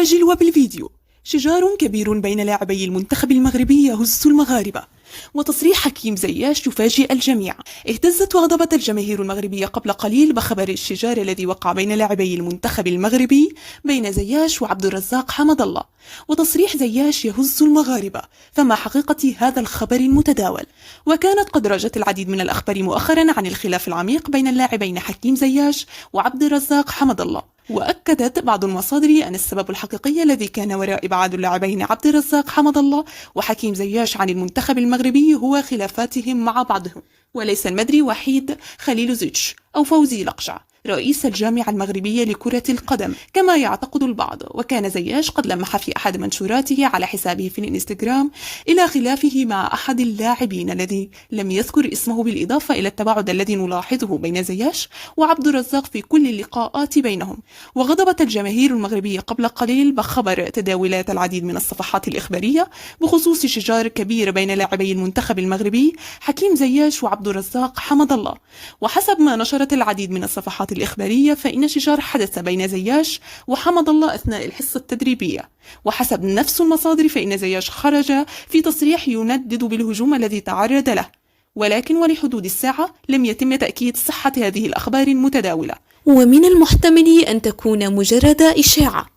بالعاجل وبالفيديو: شجار كبير بين لاعبي المنتخب المغربي يهز المغاربة. وتصريح حكيم زياش يفاجئ الجميع. اهتزت وغضبت الجماهير المغربية قبل قليل بخبر الشجار الذي وقع بين لاعبي المنتخب المغربي بين زياش وعبد الرزاق حمد الله. وتصريح زياش يهز المغاربة، فما حقيقة هذا الخبر المتداول؟ وكانت قد راجت العديد من الأخبار مؤخرا عن الخلاف العميق بين اللاعبين حكيم زياش وعبد الرزاق حمد الله. وأكدت بعض المصادر أن السبب الحقيقي الذي كان وراء إبعاد اللاعبين عبد الرزاق حمد الله وحكيم زياش عن المنتخب المغربي هو خلافاتهم مع بعضهم، وليس المدري وحيد خليل زيتش أو فوزي لقجع رئيس الجامعة المغربية لكرة القدم كما يعتقد البعض. وكان زياش قد لمح في أحد منشوراته على حسابه في الانستغرام إلى خلافه مع أحد اللاعبين الذي لم يذكر اسمه، بالإضافة إلى التباعد الذي نلاحظه بين زياش وعبد الرزاق في كل اللقاءات بينهم. وغضبت الجماهير المغربية قبل قليل بخبر تداولات العديد من الصفحات الإخبارية بخصوص شجار كبير بين لاعبي المنتخب المغربي حكيم زياش وعبد الرزاق حمد الله. وحسب ما نشرت العديد من الصفحات الإخبارية فإن شجار حدث بين زياش وحمد الله أثناء الحصة التدريبية. وحسب نفس المصادر فإن زياش خرج في تصريح يندد بالهجوم الذي تعرض له، ولكن ولحدود الساعة لم يتم تأكيد صحة هذه الأخبار المتداولة، ومن المحتمل أن تكون مجرد إشاعة.